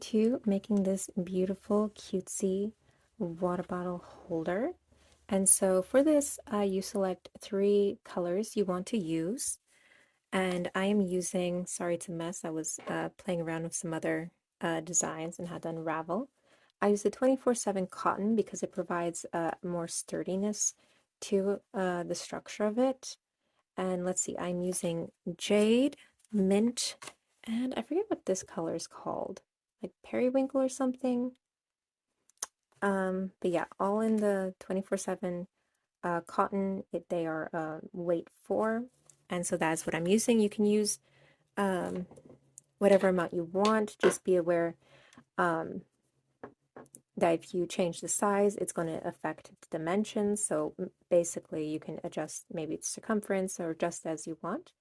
to making this beautiful cutesy water bottle holder. And so for this, you select 3 colors you want to use. And I am using, sorry to mess, I was playing around with some other designs and had to unravel. I use the 24/7 cotton because it provides more sturdiness to the structure of it. And let's see, I'm using jade, mint, and I forget what this color is called, like periwinkle or something. But yeah, all in the 24/7 cotton. They are weight 4, and so that's what I'm using. You can use um, whatever amount you want. Just be aware that if you change the size, it's going to affect the dimensions. So basically, you can adjust maybe its circumference or just as you want.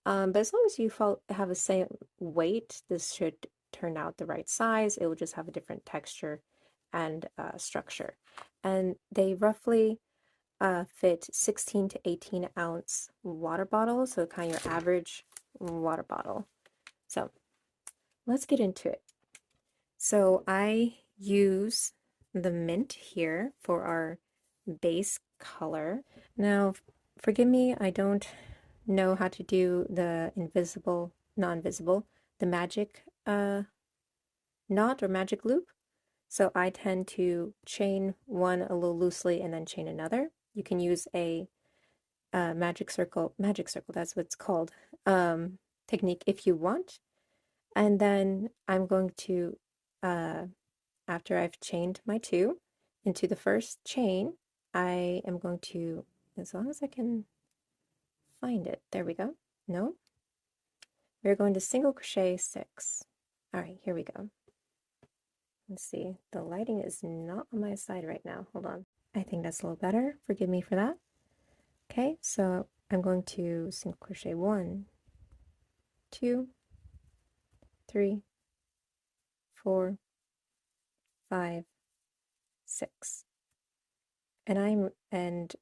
But as long as you have the same weight, this should turn out the right size. It will just have a different texture and structure. And they roughly fit 16 to 18 ounce water bottles, so kind of your average water bottle. So let's get into it. So I use the mint here for our base color. Now, forgive me, I don't know how to do the non-visible, the magic knot or magic loop. So I tend to chain one a little loosely and then chain another. You can use a magic circle, that's what it's called, technique if you want. And then I'm going to, after I've chained my 2 into the first chain, I am going to, as long as I can find it, there we go. No, we're going to single crochet 6. All right, here we go. Let's see, the lighting is not on my side right now. Hold on. I think that's a little better. Forgive me for that. Okay, so I'm going to single crochet 1, 2, 3, 4, 5, 6. And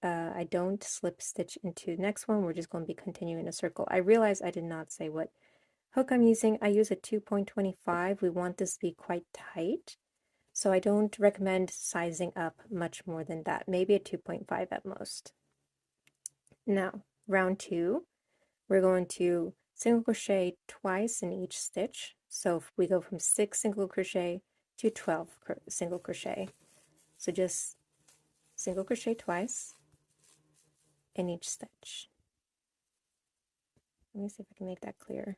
I don't slip stitch into the next one. We're just going to be continuing a circle. I realize I did not say what hook I'm using. I use a 2.25. We want this to be quite tight, so I don't recommend sizing up much more than that. Maybe a 2.5 at most. Now, round 2, we're going to single crochet twice in each stitch. So if we go from 6 single crochet to 12 single crochet. So just single crochet twice in each stitch. Let me see if I can make that clear.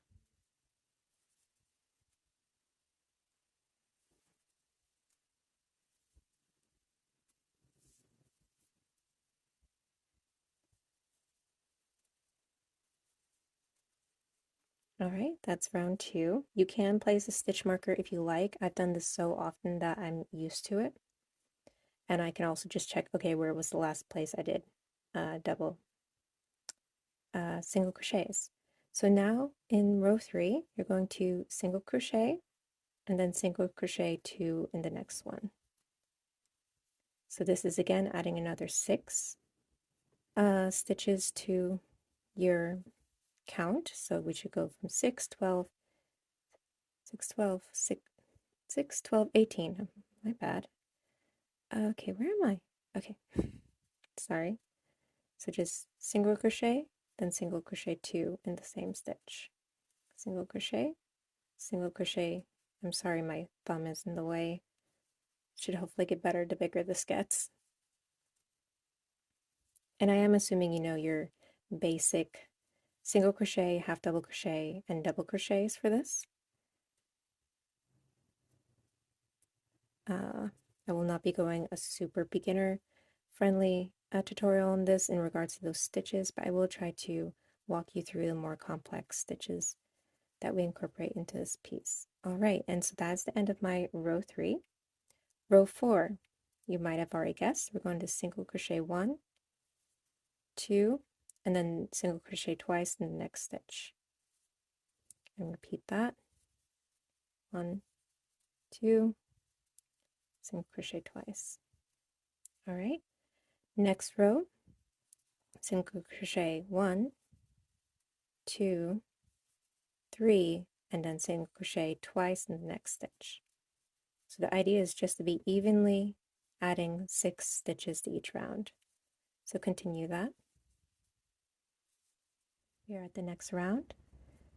All right, that's round 2. You can place a stitch marker if you like. I've done this so often that I'm used to it. And I can also just check, okay, where was the last place I did double single crochets. So now in row 3, you're going to single crochet and then single crochet 2 in the next one. So this is again adding another 6 stitches to your count. So we should go from 6, 12, 6, 12, 6, 6, 12, 18. My bad. Okay, where am I? Okay, sorry. So just single crochet, then single crochet 2 in the same stitch. Single crochet, single crochet. I'm sorry, my thumb is in the way. Should hopefully get better the bigger this gets. And I am assuming you know your basic single crochet, half double crochet, and double crochets for this. I will not be going a super beginner friendly tutorial on this in regards to those stitches, but I will try to walk you through the more complex stitches that we incorporate into this piece. All right, and so that's the end of my row 3. Row 4, you might have already guessed, we're going to single crochet 1, 2, and then single crochet twice in the next stitch. And repeat that. 1, 2, single crochet twice. All right, next row, single crochet 1, 2, 3, and then single crochet twice in the next stitch. So the idea is just to be evenly adding 6 stitches to each round. So continue that. We are at the next round.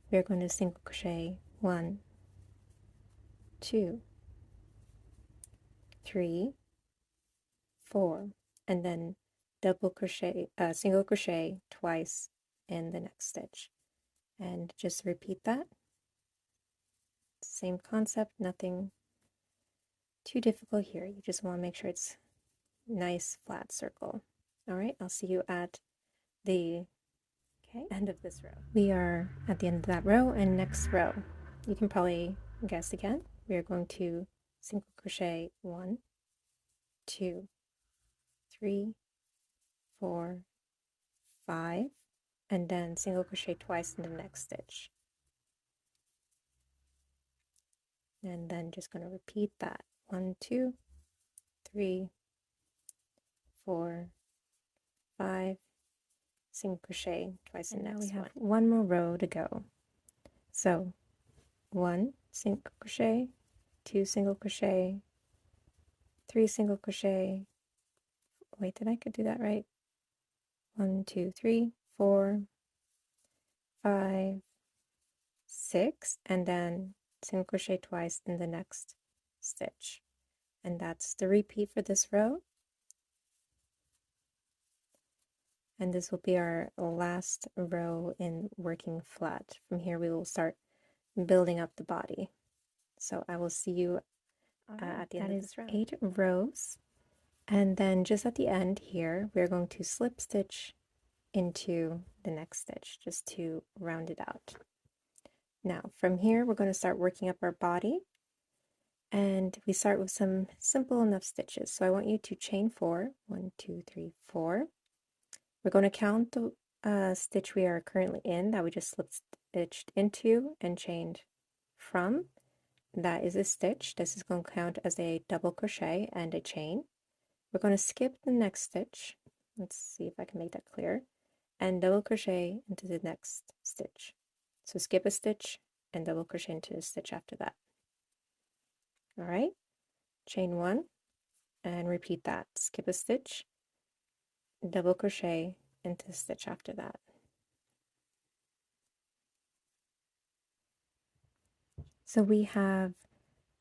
We are going to single crochet 1, 2, 3, 4, and then double crochet, single crochet twice in the next stitch. And just repeat that. Same concept, nothing too difficult here. You just want to make sure it's nice flat circle. All right, I'll see you at the end of this row. We are at the end of that row, and next row, you can probably guess again. We are going to single crochet 1, 2, 3, 4, 5, and then single crochet twice in the next stitch. And then just going to repeat that. 1, 2, 3, 4, 5, single crochet twice in the next one. We have one more row to go. So 1 single crochet, 2 single crochet, 3 single crochet. Wait, did I do that right? 1, 2, 3, 4, 5, 6, and then single crochet twice in the next stitch. And that's the repeat for this row. And this will be our last row in working flat. From here we will start building up the body. So I will see you at the end of this round. 8 rows. And then just at the end here, we're going to slip stitch into the next stitch just to round it out. Now from here we're going to start working up our body, and we start with some simple enough stitches. So I want you to chain 4, 1, 2, 3, 4. We're going to count the stitch we are currently in that we just slip stitched into and chained from. That is a stitch. This is going to count as a double crochet and a chain. We're going to skip the next stitch. Let's see if I can make that clear. And double crochet into the next stitch. So skip a stitch and double crochet into the stitch after that. All right, chain 1 and repeat that. Skip a stitch, double crochet into the stitch after that. So we have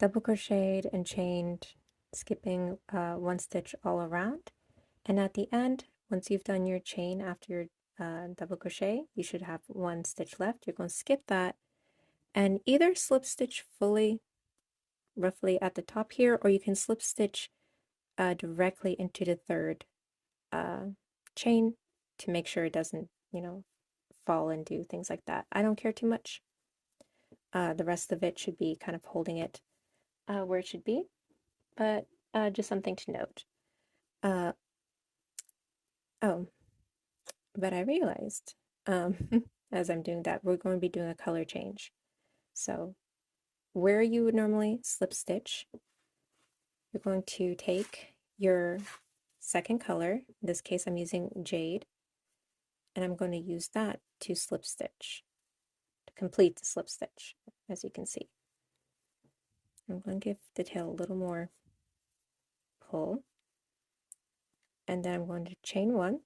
double crocheted and chained, skipping 1 stitch all around, and at the end, once you've done your chain after your double crochet, you should have 1 stitch left. You're going to skip that and either slip stitch fully roughly at the top here, or you can slip stitch directly into the 3rd chain to make sure it doesn't, fall and do things like that. I don't care too much. The rest of it should be kind of holding it where it should be, but just something to note. Oh, but I realized as I'm doing that, we're going to be doing a color change. So where you would normally slip stitch, you're going to take your second color. In this case, I'm using jade, and I'm going to use that to slip stitch, to complete the slip stitch, as you can see. I'm going to give the tail a little more pull, and then I'm going to chain 1,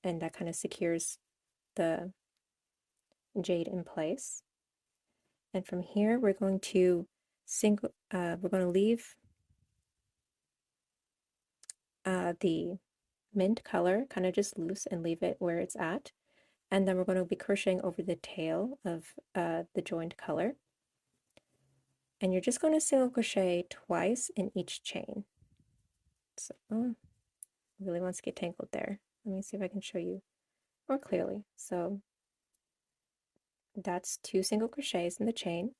and that kind of secures the jade in place. And from here, we're going to leave the mint color kind of just loose and leave it where it's at. And then we're going to be crocheting over the tail of the joined color. And you're just going to single crochet twice in each chain. So, really wants to get tangled there. Let me see if I can show you more clearly. So that's 2 single crochets in the chain.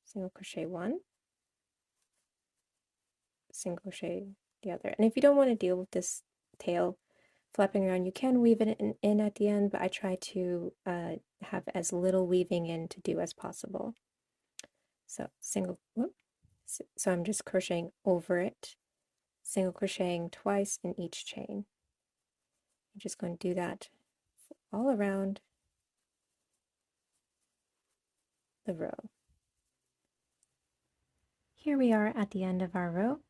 Single crochet 1, single crochet the other. And if you don't want to deal with this tail flapping around, you can weave it in at the end, but I try to have as little weaving in to do as possible. So so I'm just crocheting over it, single crocheting twice in each chain. I'm just going to do that all around the row. Here we are at the end of our row,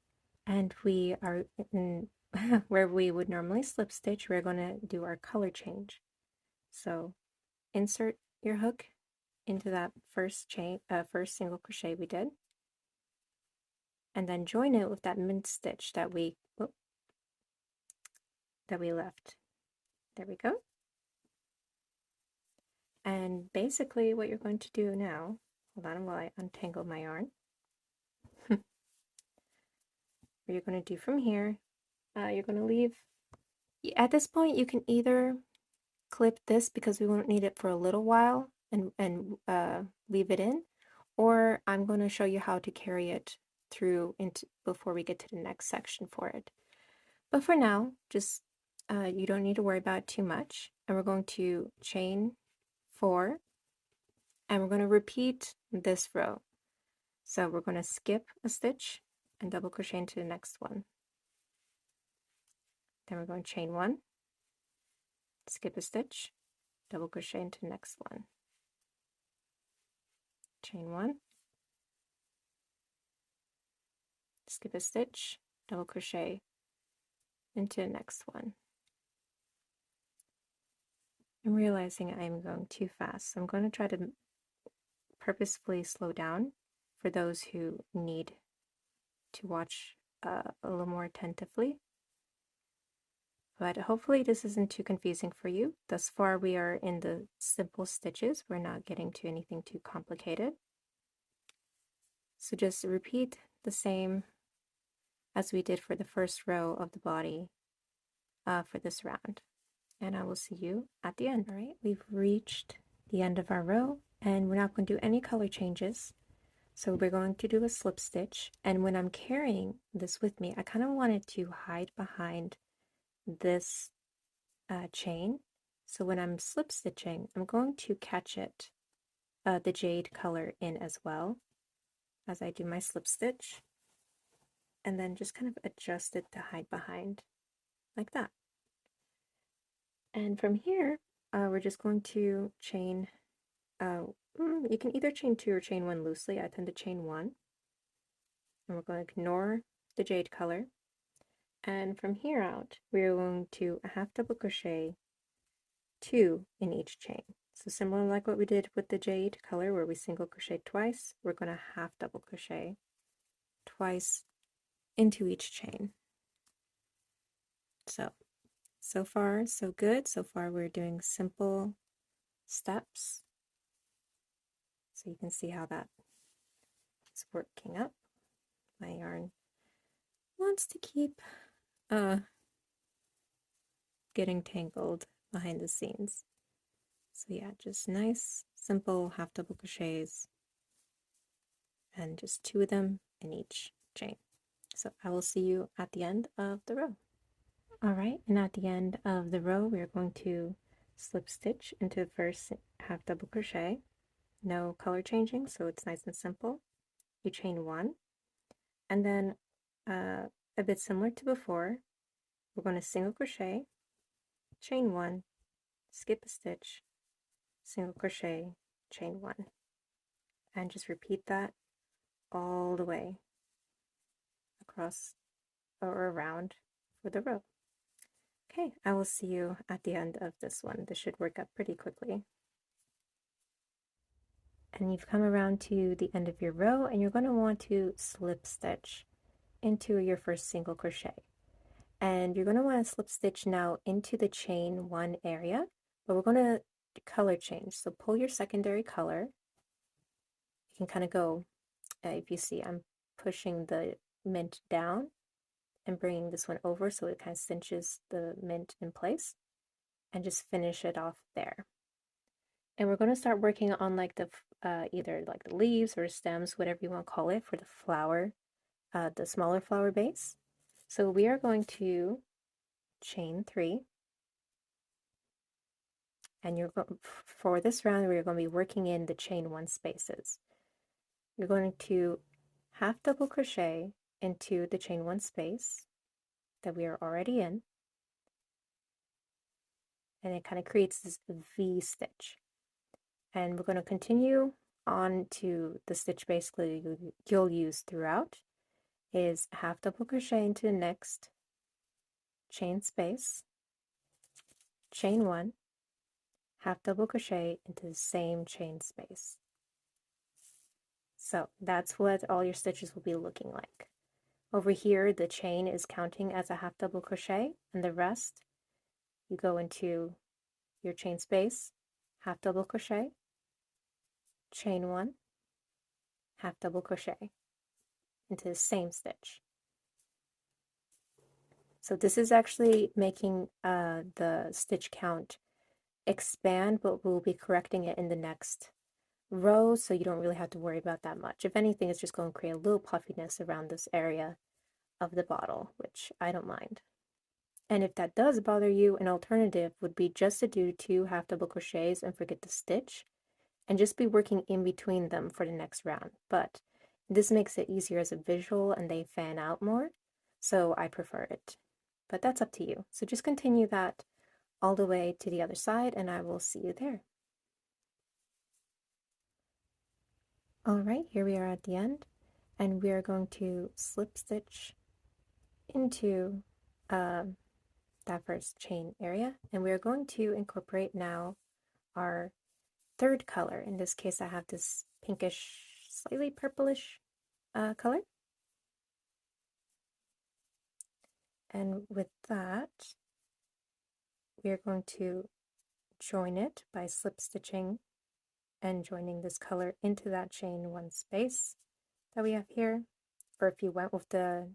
and we are in where we would normally slip stitch. We're going to do our color change. So insert your hook into that first single crochet we did, and then join it with that mint stitch that we left. There we go. And basically what you're going to do now, hold on while I untangle my yarn. What you're going to do from here, you're going to leave, at this point you can either clip this because we won't need it for a little while and leave it in, or I'm going to show you how to carry it through into before we get to the next section for it. But for now, just you don't need to worry about it too much, and we're going to chain 4, and we're going to repeat this row. So we're going to skip a stitch and double crochet into the next one. Then we're going to chain 1, skip a stitch, double crochet into the next one. Chain 1, skip a stitch, double crochet into the next one. I'm realizing I'm going too fast, so I'm going to try to purposefully slow down for those who need to watch a little more attentively. But hopefully this isn't too confusing for you. Thus far we are in the simple stitches. We're not getting to anything too complicated. So just repeat the same as we did for the first row of the body for this round. And I will see you at the end. All right, we've reached the end of our row, and we're not going to do any color changes. So we're going to do a slip stitch, and when I'm carrying this with me, I kind of wanted to hide behind this chain. So when I'm slip stitching, I'm going to catch it, the jade color in as well as I do my slip stitch, and then just kind of adjust it to hide behind like that. And from here, we're just going to chain, you can either chain 2 or chain 1 loosely. I tend to chain 1. And we're going to ignore the jade color. And from here out, we're going to half double crochet 2 in each chain. So similar like what we did with the jade color where we single crochet twice, we're going to half double crochet twice into each chain. So far so good. So far we're doing simple steps. So you can see how that is working up. My yarn wants to keep getting tangled behind the scenes. So yeah, just nice, simple half double crochets and just 2 of them in each chain. So I will see you at the end of the row. All right, and at the end of the row, we're going to slip stitch into the first half double crochet. No color changing, so it's nice and simple. You chain 1, and then a bit similar to before, we're going to single crochet, chain 1, skip a stitch, single crochet, chain 1, and just repeat that all the way across or around for the row. Okay, I will see you at the end of this one. This should work up pretty quickly. And you've come around to the end of your row, and you're going to want to slip stitch into your first single crochet. And you're going to want to slip stitch now into the chain 1 area, but we're going to color change. So pull your secondary color. You can kind of go, if you see, I'm pushing the mint down and bringing this one over so it kind of cinches the mint in place, and just finish it off there. And we're going to start working on like the either like the leaves or stems, whatever you want to call it, for the flower, the smaller flower base. So we are going to chain 3, and for this round we're going to be working in the chain 1 spaces. You're going to half double crochet into the chain 1 space that we are already in, and it kind of creates this V stitch. And we're going to continue onto the stitch basically you'll use throughout is half double crochet into the next chain space, chain one, half double crochet into the same chain space. So that's what all your stitches will be looking like. Over here, the chain is counting as a half double crochet, and the rest, you go into your chain space, half double crochet, chain one, half double crochet into the same stitch. So this is actually making the stitch count expand, but we'll be correcting it in the next row, so you don't really have to worry about that much. If anything, it's just going to create a little puffiness around this area of the bottle, which I don't mind. And if that does bother you, an alternative would be just to do 2 half double crochets and forget the stitch, and just be working in between them for the next round. But this makes it easier as a visual and they fan out more, so I prefer it. But that's up to you. So just continue that all the way to the other side, and I will see you there. All right, here we are at the end, and we are going to slip stitch into that first chain area, and we are going to incorporate now our third color. In this case, I have this pinkish, slightly purplish color. And with that, we are going to join it by slip stitching and joining this color into that chain one space that we have here. Or if you went with the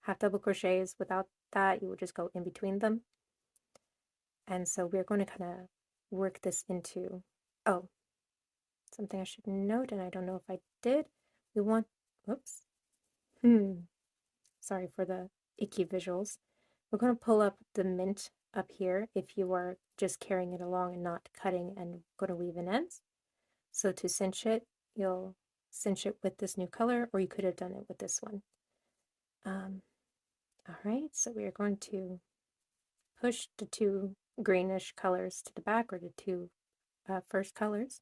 half double crochets without that, you would just go in between them. And so we're going to kind of work this into, oh, something I should note, and I don't know if I did. We want, whoops, sorry for the icky visuals. We're going to pull up the mint up here if you are just carrying it along and not cutting and going to weave in ends. So to cinch it, you'll cinch it with this new color, or you could have done it with this one. All right, so we are going to push the 2 greenish colors to the back, or the 2 first colors,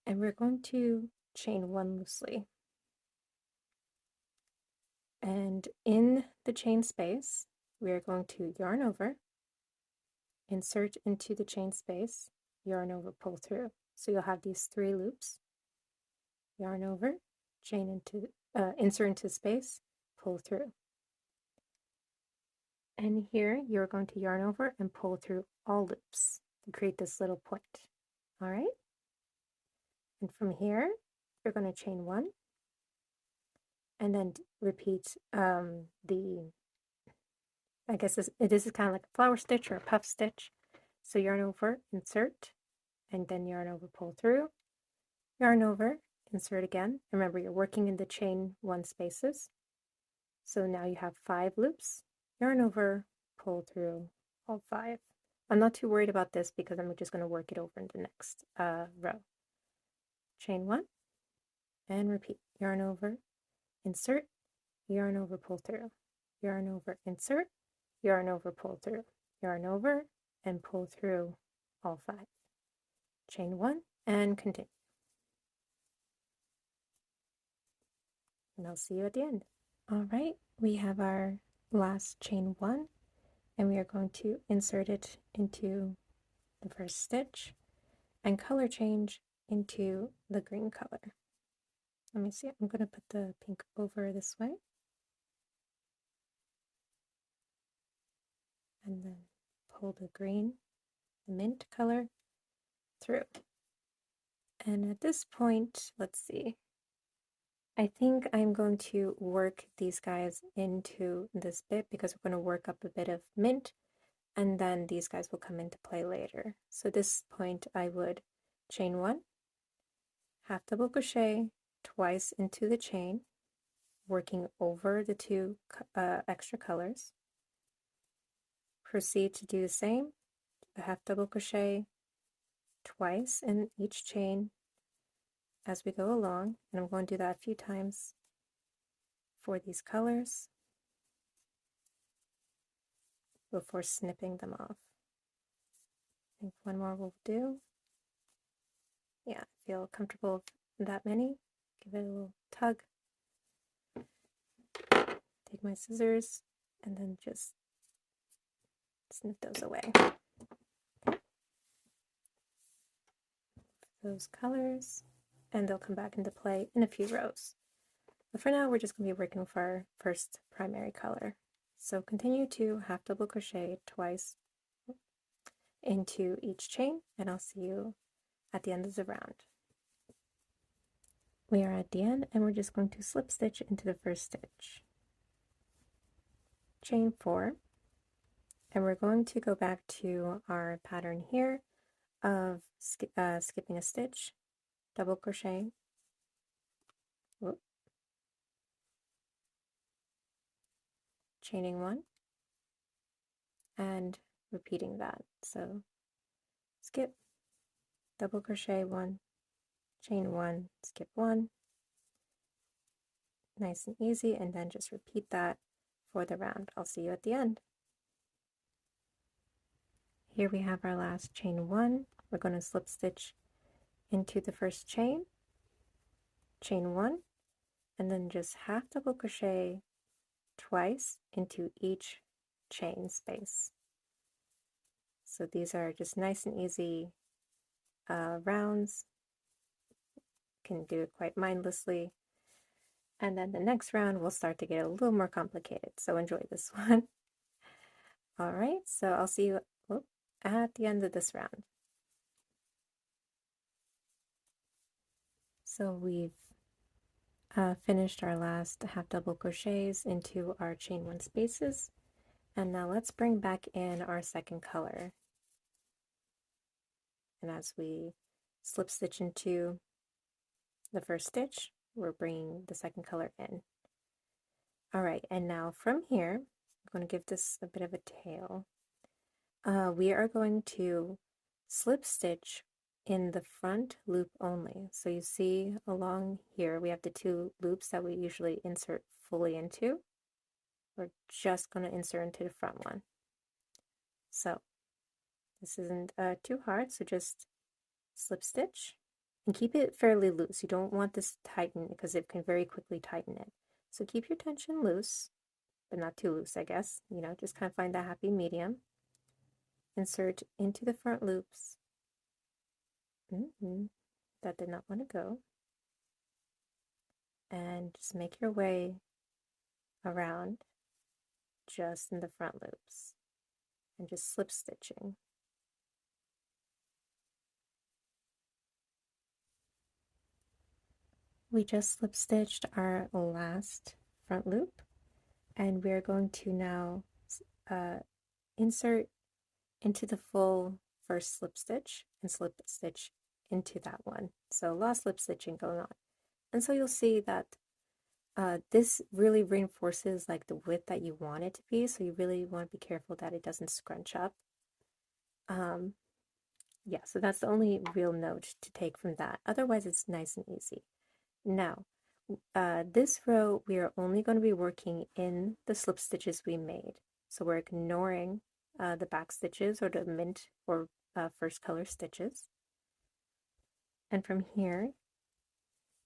and we're going to chain 1 loosely. And in the chain space, we are going to yarn over, insert into the chain space, yarn over, pull through. So you'll have these 3 loops, yarn over, chain into, insert into space, pull through. And here you're going to yarn over and pull through all loops to create this little point. All right? And from here, you're going to chain 1 and then repeat I guess this is kind of like a flower stitch or a puff stitch. So yarn over, insert, and then yarn over, pull through, yarn over, insert again. Remember, you're working in the chain 1 spaces. So now you have 5 loops, yarn over, pull through all 5. I'm not too worried about this because I'm just going to work it over in the next row. Chain 1 and repeat. Yarn over, insert, yarn over, pull through, yarn over, insert, yarn over, pull through, yarn over, and pull through all 5. Chain 1 and continue. And I'll see you at the end. All right, we have our last chain 1, and we are going to insert it into the first stitch and color change into the green color. Let me see, I'm going to put the pink over this way. And then pull the green, the mint color, through. And at this point, let's see, I think I'm going to work these guys into this bit because we're going to work up a bit of mint, and then these guys will come into play later. So at this point, I would chain 1, half double crochet twice into the chain, working over the 2 extra colors. Proceed to do the same, a half double crochet twice in each chain as we go along, and I'm going to do that a few times for these colors before snipping them off. I think one more will do. Yeah, feel comfortable with that many. Give it a little tug. Take my scissors and then just snip those away. Those colors, and they'll come back into play in a few rows. But for now, we're just going to be working for our first primary color. So continue to half double crochet twice into each chain, and I'll see you at the end of the round. We are at the end, and we're just going to slip stitch into the first stitch. Chain 4, and we're going to go back to our pattern here of skipping a stitch, double crochet, whoop, chaining 1, and repeating that. So skip, double crochet 1, chain 1, skip 1, nice and easy, and then just repeat that for the round. I'll see you at the end. Here we have our last chain 1. We're going to slip stitch into the first chain, chain 1, and then just half double crochet twice into each chain space. So these are just nice and easy rounds. Can do it quite mindlessly. And then the next round will start to get a little more complicated, so enjoy this one. All right, so I'll see you at the end of this round. So we've finished our last half double crochets into our chain 1 spaces, and now let's bring back in our second color. And as we slip stitch into the first stitch, we're bringing the second color in. All right, and now from here, I'm going to give this a bit of a tail. We are going to slip stitch in the front loop only. So you see along here, we have the 2 loops that we usually insert fully into. We're just going to insert into the front one. So this isn't too hard, so just slip stitch and keep it fairly loose. You don't want this to tighten because it can very quickly tighten it. So keep your tension loose, but not too loose, I guess. You know, just kind of find that happy medium. Insert into the front loops. That did not want to go. And just make your way around just in the front loops and just slip stitching. We just slip stitched our last front loop, and we're going to now insert into the full first slip stitch and slip stitch into that one. So a lot of slip stitching going on. And so you'll see that this really reinforces like the width that you want it to be, so you really want to be careful that it doesn't scrunch up. Yeah, so that's the only real note to take from that. Otherwise, it's nice and easy. Now, this row, we are only going to be working in the slip stitches we made. So we're ignoring the back stitches or the mint or first color stitches. And from here,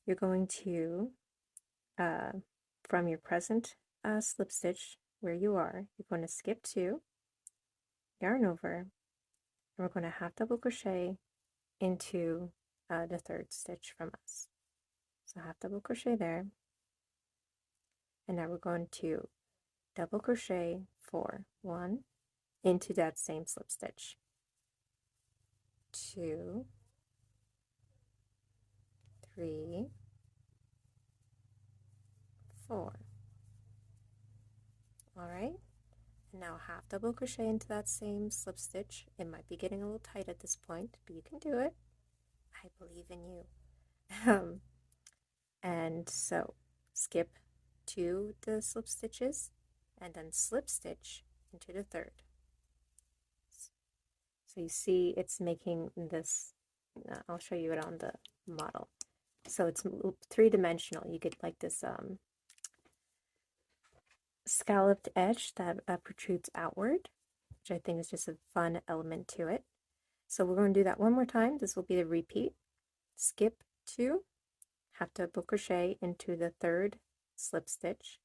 you're going to, from your present slip stitch where you are, you're going to skip 2, yarn over, and we're going to half double crochet into the third stitch from us. So half double crochet there, and now we're going to double crochet 4, 1 into that same slip stitch, 2, 3, 4. All right, and now half double crochet into that same slip stitch. It might be getting a little tight at this point, but you can do it. I believe in you. And so skip 2 the slip stitches and then slip stitch into the third. So you see it's making this, I'll show you it on the model. So it's 3-dimensional. You get like this scalloped edge that protrudes outward, which I think is just a fun element to it. So we're going to do that one more time. This will be the repeat. skip 2, half double crochet into the 3rd slip stitch.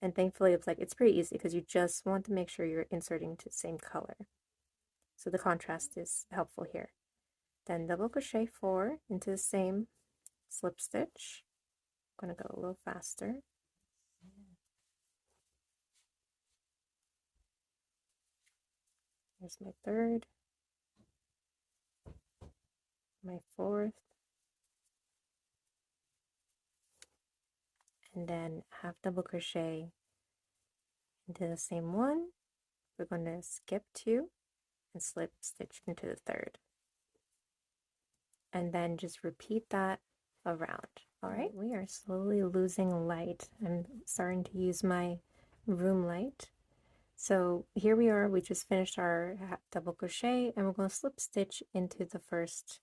And thankfully it's pretty easy because you just want to make sure you're inserting to the same color. So the contrast is helpful here. Then double crochet 4 into the same slip stitch. I'm going to go a little faster. Here's my 3rd, my 4th, and then half double crochet into the same one. We're going to skip 2 and slip stitch into the 3rd. And then just repeat that around. All right, we are slowly losing light. I'm starting to use my room light. So here we are, we just finished our double crochet, and we're going to slip stitch into the first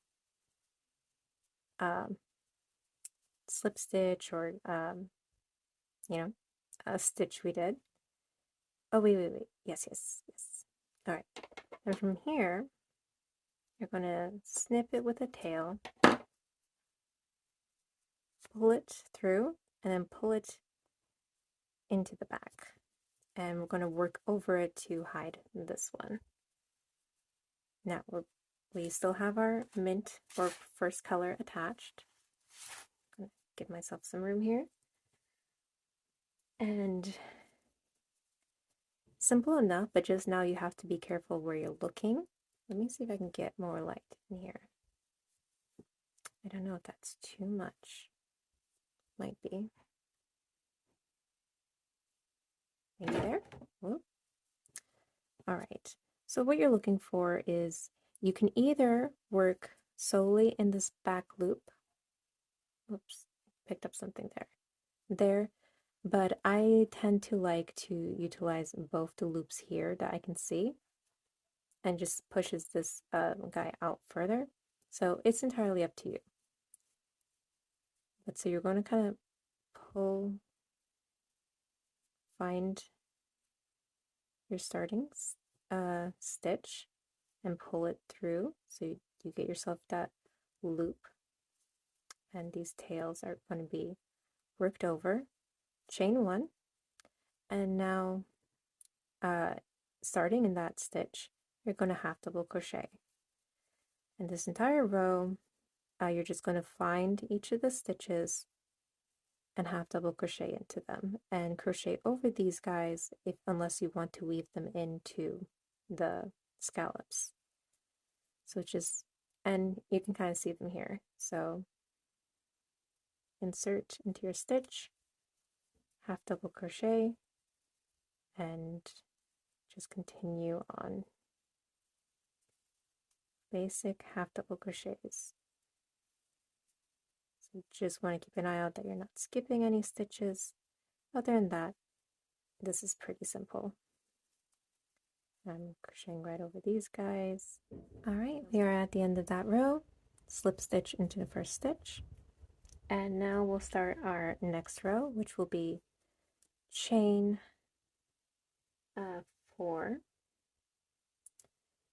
slip stitch, or you know, a stitch we did. Oh, wait, yes. All right, and from here you're going to snip it with a tail, pull it through, and then pull it into the back, and we're going to work over it to hide this one. Now we still have our mint or first color attached. I'm going to give myself some room here. And simple enough, but just now you have to be careful where you're looking. Let me see if I can get more light in here. I don't know if that's too much. Might be. Maybe there. Whoop. All right. So what you're looking for is, you can either work solely in this back loop. Oops, picked up something there. But I tend to like to utilize both the loops here that I can see, and just pushes this guy out further. So it's entirely up to you. But so you're going to kind of find your starting stitch and pull it through, so you get yourself that loop, and these tails are going to be worked over. Chain 1, and now starting in that stitch, you're going to half double crochet, and this entire row you're just going to find each of the stitches and half double crochet into them, and crochet over these guys unless you want to weave them into the scallops. So just, and you can kind of see them here. So insert into your stitch, half double crochet, and just continue on. Basic half double crochets. So you just want to keep an eye out that you're not skipping any stitches. Other than that, this is pretty simple. I'm crocheting right over these guys. All right, we are at the end of that row. Slip stitch into the first stitch, and now we'll start our next row, which will be chain 4,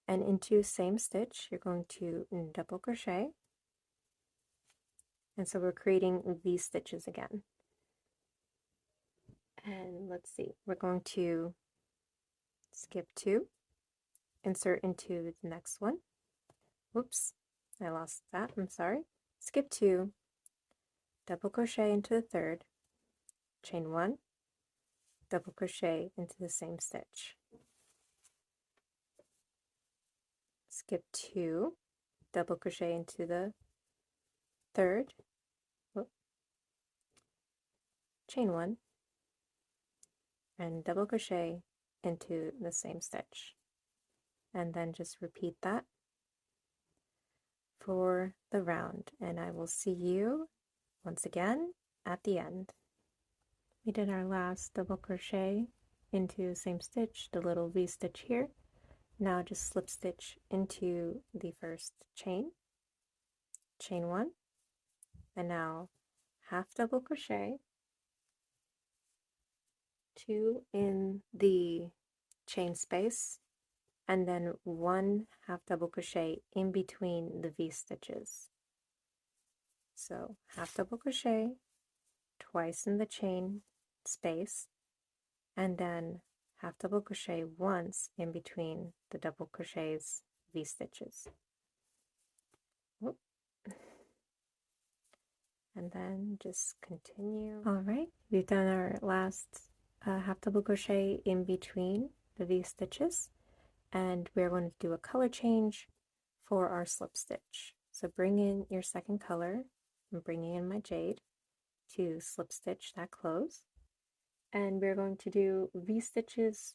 and into same stitch you're going to double crochet, and so we're creating these stitches again. And let's see, we're going to skip 2, insert into the next one. Whoops, I lost that, I'm sorry. Skip 2, double crochet into the 3rd, chain 1, double crochet into the same stitch. Skip 2, double crochet into the 3rd, chain 1, and double crochet into the same stitch, and then just repeat that for the round, and I will see you once again at the end. We did our last double crochet into the same stitch, the little V stitch here. Now just slip stitch into the first chain, chain 1, and now half double crochet, 2 in the chain space, and then 1 half double crochet in between the V stitches. So half double crochet twice in the chain space, and then half double crochet once in between the double crochets V stitches. Whoop. And then just continue. All right, we've done our last half double crochet in between the V stitches, and we're going to do a color change for our slip stitch. So bring in your second color. I'm bringing in my jade to slip stitch that close, and we're going to do V stitches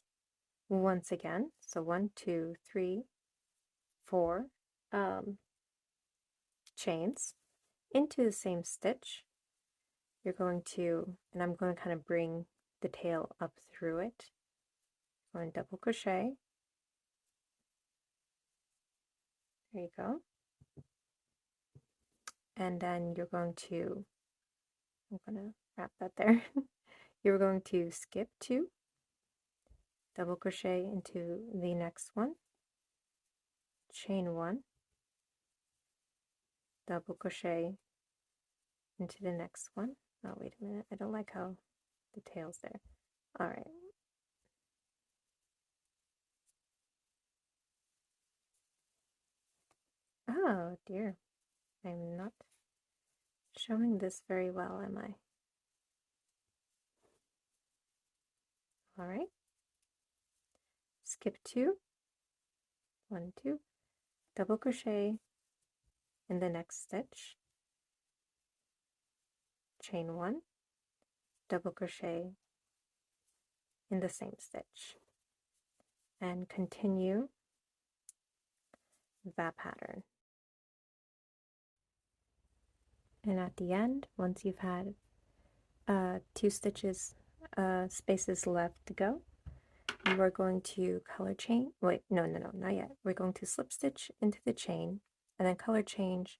once again. So 1, 2, 3, 4 chains into the same stitch. You're going to, and I'm going to kind of bring the tail up through it. You're going to double crochet. There you go. And then you're going to, I'm going to wrap that there. You're going to skip 2, double crochet into the next one, chain 1, double crochet into the next one. Oh, wait a minute. I don't like how the tail's there. All right. Oh, dear. I'm not showing this very well, am I? All right. Skip 2, 1, 2, double crochet in the next stitch, chain 1, double crochet in the same stitch, and continue that pattern. And at the end, once you've had 2 stitches spaces left to go, you are going to color change. Wait, no, not yet. We're going to slip stitch into the chain and then color change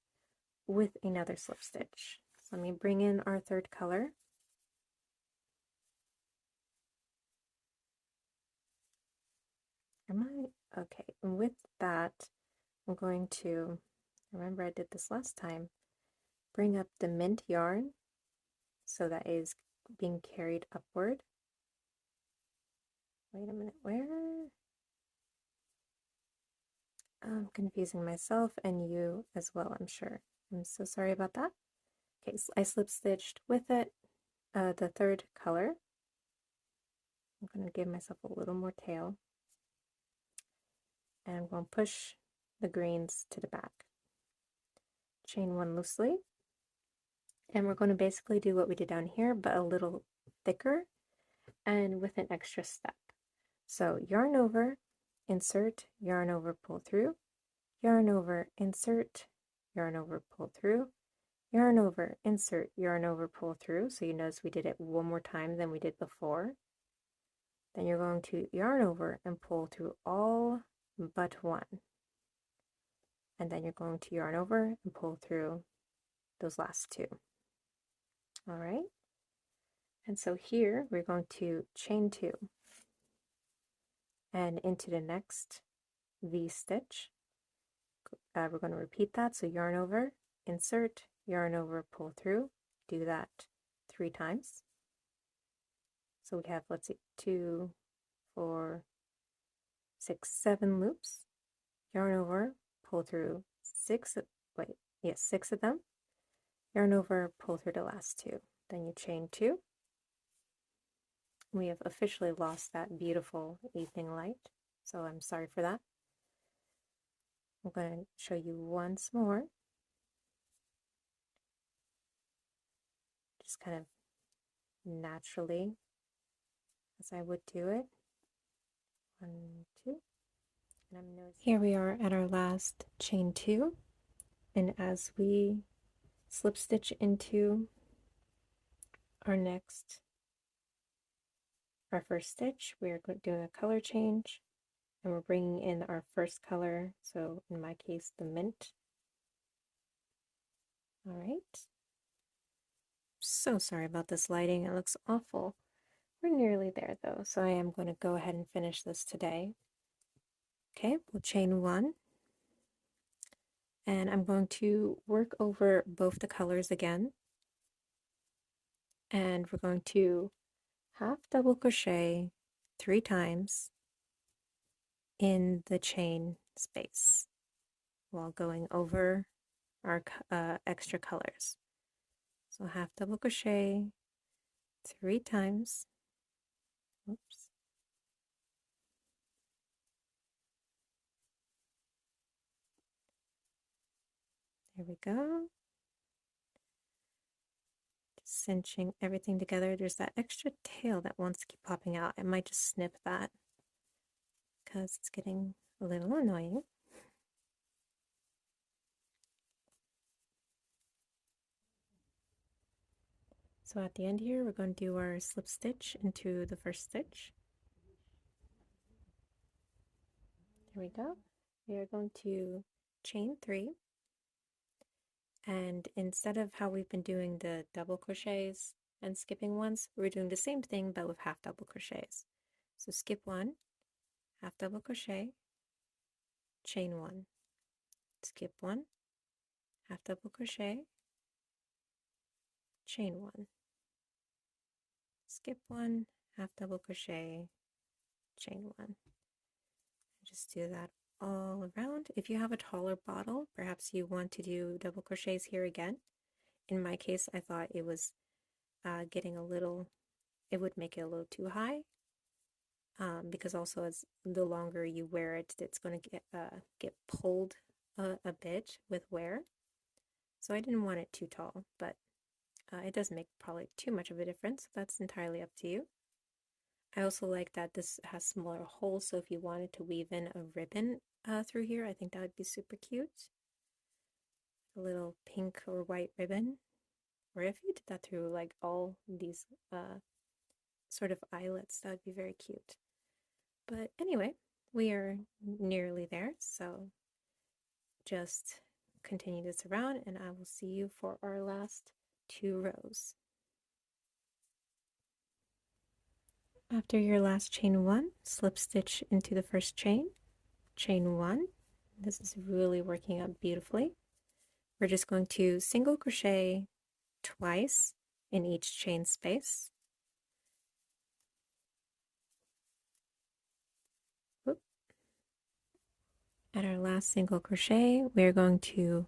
with another slip stitch. So let me bring in our third color. Okay, and with that, I'm going to, remember I did this last time, bring up the mint yarn so that is being carried upward. Wait a minute, where? I'm confusing myself and you as well, I'm sure. I'm so sorry about that. Okay, so I slip stitched with it, the third color. I'm going to give myself a little more tail. And I'm going to push the greens to the back. Chain 1 loosely. And we're going to basically do what we did down here, but a little thicker and with an extra step. So yarn over, insert, yarn over, pull through, yarn over, insert, yarn over, pull through, yarn over, insert, yarn over, pull through. So you notice we did it one more time than we did before. Then you're going to yarn over and pull through all but one. And then you're going to yarn over and pull through those last 2. All right. And so here we're going to chain 2 and into the next V stitch. We're going to repeat that. So yarn over, insert, yarn over, pull through. Do that 3 times. So we have, let's see, 2, 4, 6, 7 loops. Yarn over, pull through 6, wait, yes, 6 of them. Yarn over, pull through the last 2. Then you chain 2. We have officially lost that beautiful evening light, so I'm sorry for that. I'm going to show you once more. Just kind of naturally, as I would do it. 1, 2. And I'm noticing here we are at our last chain 2, and as we slip stitch into our first stitch, we are doing a color change, and we're bringing in our first color, so in my case the mint. All right, so sorry about this lighting, it looks awful. We're nearly there though, so I am going to go ahead and finish this today. Okay, we'll chain one, and I'm going to work over both the colors again, and we're going to half double crochet 3 times in the chain space while going over our extra colors. So half double crochet 3 times. Oops. There we go. Just cinching everything together. There's that extra tail that wants to keep popping out. I might just snip that because it's getting a little annoying. So at the end here, we're going to do our slip stitch into the first stitch. There we go. We are going to chain 3. And instead of how we've been doing the double crochets and skipping ones, we're doing the same thing but with half double crochets. So skip 1, half double crochet, chain 1, skip 1, half double crochet, chain 1, skip 1, half double crochet, chain 1. Just do that all around. If you have a taller bottle, perhaps you want to do double crochets here again. In my case, I thought it was getting a little, it would make it a little too high, because also as the longer you wear it, it's going to get pulled a bit with wear. So I didn't want it too tall, but it doesn't make probably too much of a difference. That's entirely up to you. I also like that this has smaller holes, so if you wanted to weave in a ribbon through here, I think that would be super cute. A little pink or white ribbon. Or if you did that through like all these sort of eyelets, that would be very cute. But anyway, we are nearly there, so just continue this around and I will see you for our last 2 rows. After your last chain 1, slip stitch into the first chain, chain 1. This is really working out beautifully. We're just going to single crochet twice in each chain space. Whoop. At our last single crochet, we're going to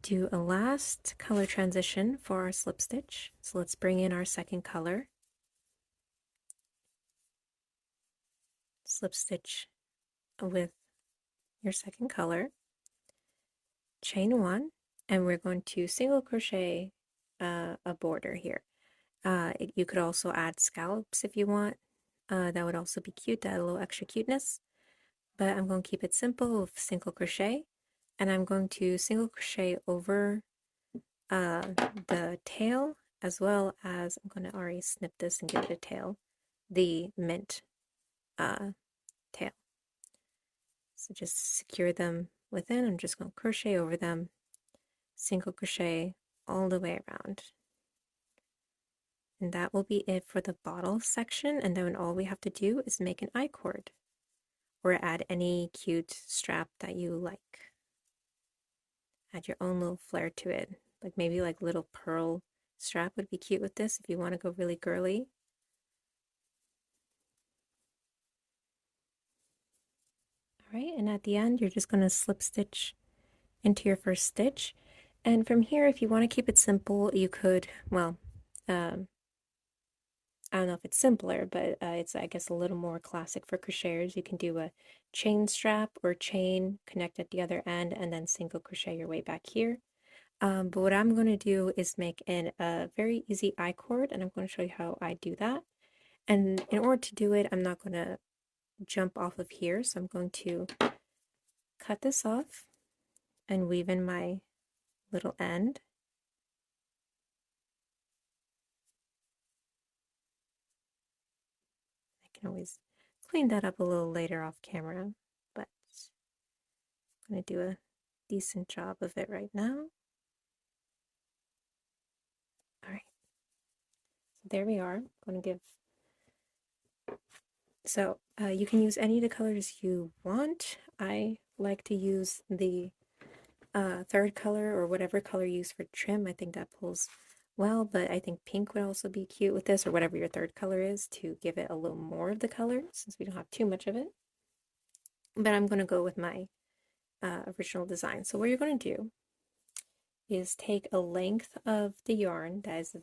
do a last color transition for our slip stitch. So let's bring in our second color. Slip stitch with your second color, chain 1, and we're going to single crochet a border here. You could also add scallops if you want. That would also be cute, add a little extra cuteness. But I'm going to keep it simple with single crochet, and I'm going to single crochet over the tail, as well as I'm going to already snip this and give it a tail, the mint tail. So just secure them within. I'm just going to crochet over them, single crochet all the way around. And that will be it for the bottle section, and then all we have to do is make an I-cord or add any cute strap that you like. Add your own little flair to it, like maybe like little pearl strap would be cute with this if you want to go really girly. Alright, and at the end you're just going to slip stitch into your first stitch, and from here if you want to keep it simple you could, well, I don't know if it's simpler, but it's, I guess, a little more classic for crocheters. You can do a chain strap or chain, connect at the other end, and then single crochet your way back here. But what I'm going to do is make a very easy I-cord, and I'm going to show you how I do that. And in order to do it, I'm not going to jump off of here, so I'm going to cut this off and weave in my little end. I can always clean that up a little later off camera, but I'm going to do a decent job of it right now. Alright, so there we are. I'm going to give So you can use any of the colors you want. I like to use the third color or whatever color you use for trim. I think that pulls well, but I think pink would also be cute with this, or whatever your third color is, to give it a little more of the color since we don't have too much of it. But I'm going to go with my original design. So what you're going to do is take a length of the yarn that is,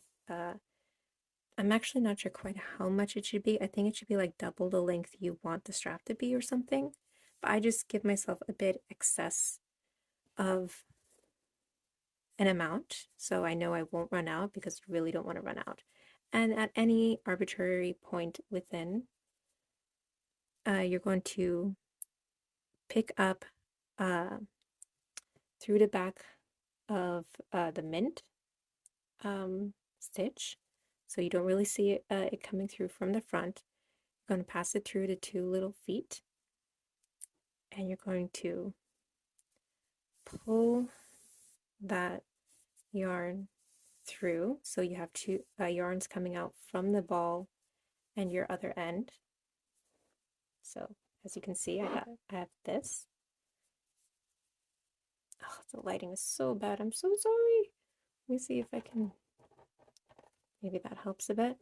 I'm actually not sure quite how much it should be. I think it should be like double the length you want the strap to be or something. But I just give myself a bit excess of an amount, so I know I won't run out because you really don't want to run out. And at any arbitrary point within, you're going to pick up through the back of the mint stitch, so you don't really see it coming through from the front. You're going to pass it through the two little feet, and you're going to pull that yarn through, so you have two yarns coming out from the ball and your other end. So as you can see, I have this. Oh, the lighting is so bad. I'm so sorry. Let me see if I can, maybe that helps a bit.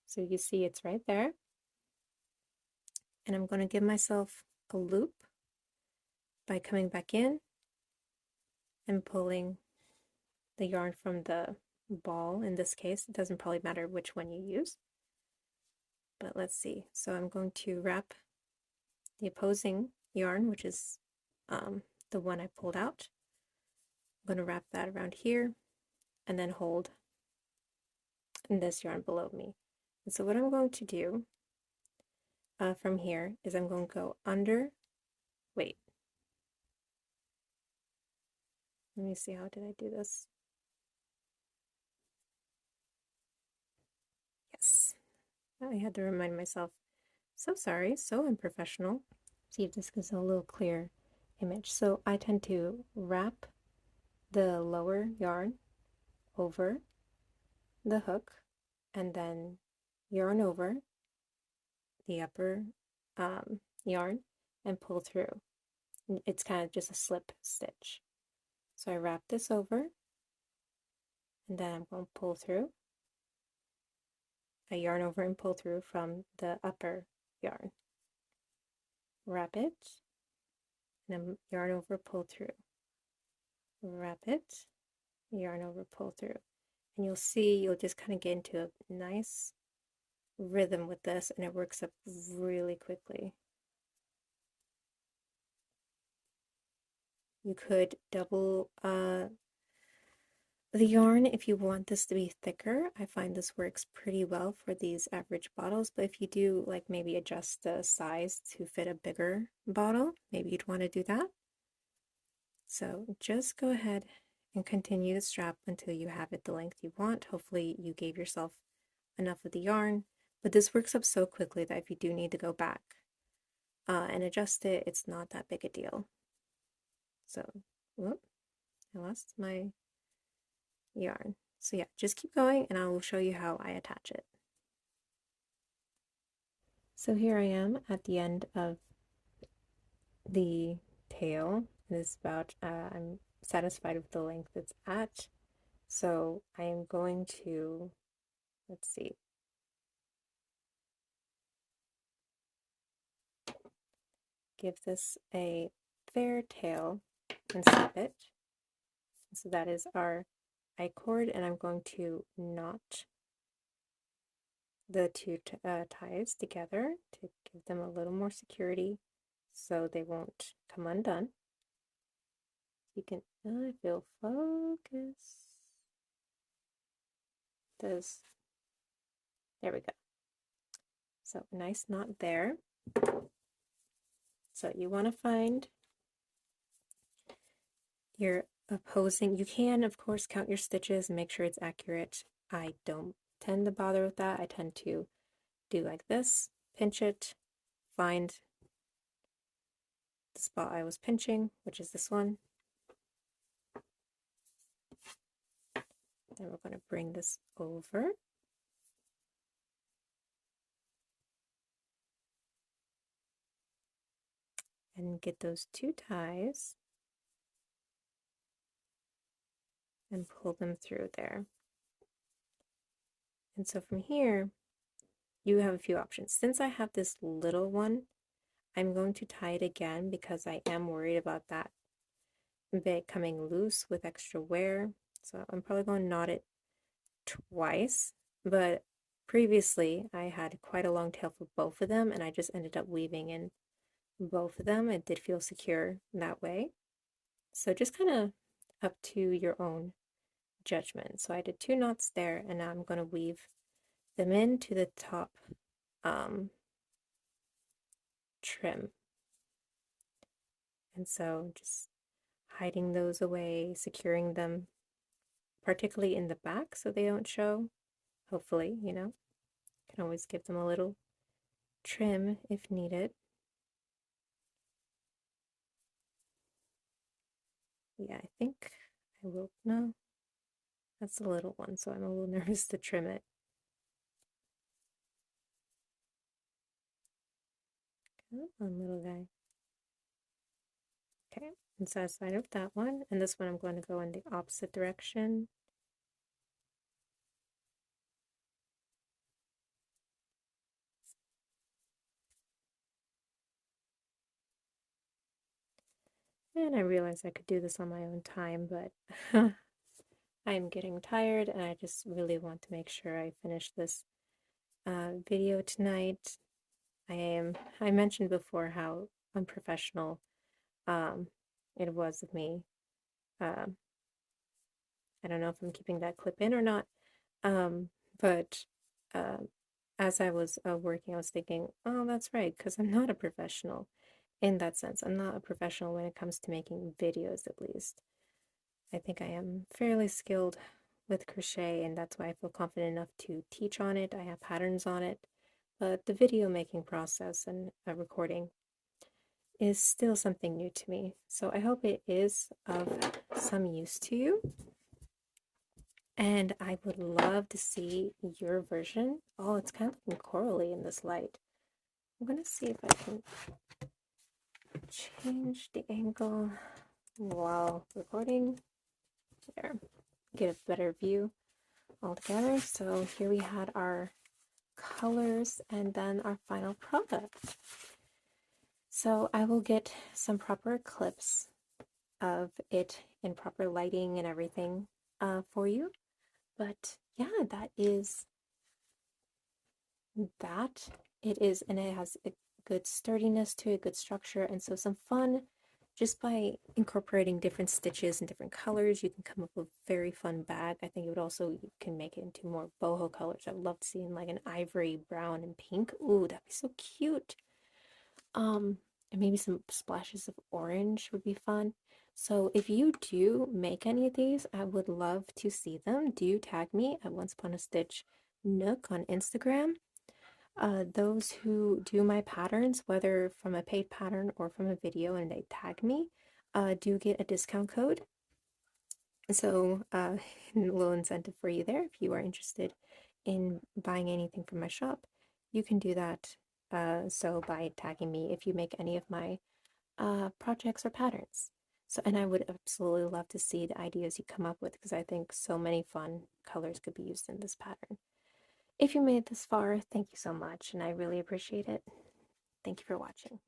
So you see it's right there. And I'm going to give myself a loop by coming back in and pulling the yarn from the ball. In this case, it doesn't probably matter which one you use. But let's see. So I'm going to wrap the opposing yarn, which is the one I pulled out. I'm going to wrap that around here and then hold this yarn below me. And so what I'm going to do from here is I'm going to go under, wait, let me see, how did I do this? Yes, I had to remind myself. So sorry, so unprofessional. See if this gives a little clear image. So I tend to wrap the lower yarn over the hook and then yarn over the upper yarn and pull through. It's kind of just a slip stitch. So I wrap this over and then I'm going to pull through. I yarn over and pull through from the upper yarn. Wrap it, and then yarn over, pull through. Wrap it, yarn over, pull through. And you'll see, you'll just kind of get into a nice rhythm with this, and it works up really quickly. You could double the yarn if you want this to be thicker. I find this works pretty well for these average bottles, but if you do like maybe adjust the size to fit a bigger bottle, maybe you'd want to do that. So just go ahead and continue the strap until you have it the length you want. Hopefully you gave yourself enough of the yarn, but this works up so quickly that if you do need to go back and adjust it, it's not that big a deal. So, whoop, I lost my yarn. So yeah, just keep going and I will show you how I attach it. So here I am at the end of the tail. It's about, I'm satisfied with the length it's at. So I am going to, let's see, give this a fair tail and snip it. So that is our I-cord, and I'm going to knot the two ties together to give them a little more security so they won't come undone. You can, I feel focus. There we go. So nice knot there. So you want to find your opposing, you can of course count your stitches and make sure it's accurate. I don't tend to bother with that. I tend to do like this, pinch it, find the spot I was pinching, which is this one. Then we're going to bring this over. and get those 2 ties and pull them through there. And so from here, you have a few options. Since I have this little one, I'm going to tie it again because I am worried about that bit coming loose with extra wear. So I'm probably going to knot it twice, but previously I had quite a long tail for both of them and I just ended up weaving in both of them. It did feel secure that way. So just kind of up to your own judgment. So I did 2 knots there and now I'm going to weave them into the top trim. And so just hiding those away, securing them, particularly in the back so they don't show. Hopefully, you know, can always give them a little trim if needed. Yeah, I think I will. No, that's a little one, so I'm a little nervous to trim it. Come on, little guy. Okay, I'm satisfied with that one. And this one I'm going to go in the opposite direction. And I realized I could do this on my own time, but I'm getting tired and I just really want to make sure I finish this video tonight. I mentioned before how unprofessional it was of me. Um, I don't know if I'm keeping that clip in or not, but uh, as I was working, I was thinking, oh, that's right, because I'm not a professional in that sense. I'm not a professional when it comes to making videos, at least. I think I am fairly skilled with crochet, and that's why I feel confident enough to teach on it. I have patterns on it, but the video making process and recording is still something new to me. So I hope it is of some use to you. And I would love to see your version. Oh, it's kind of looking corally in this light. I'm going to see if I can change the angle while recording. There, get a better view altogether. So here we had our colors and then our final product. So I will get some proper clips of it in proper lighting and everything for you. But yeah, that is that. It is, and it has a good sturdiness to it, good structure, and so some fun. Just by incorporating different stitches and different colors, you can come up with a very fun bag. I think it would also, you can make it into more boho colors. I'd love to see in like an ivory, brown, and pink. Ooh, that'd be so cute. And maybe some splashes of orange would be fun. So if you do make any of these, I would love to see them. Do tag me at Once Upon a Stitch Nook on Instagram. Those who do my patterns, whether from a paid pattern or from a video, and they tag me, do get a discount code. So a little incentive for you there if you are interested in buying anything from my shop. You can do that. So by tagging me if you make any of my projects or patterns. So, and I would absolutely love to see the ideas you come up with because I think so many fun colors could be used in this pattern. If you made it this far, thank you so much, and I really appreciate it. Thank you for watching.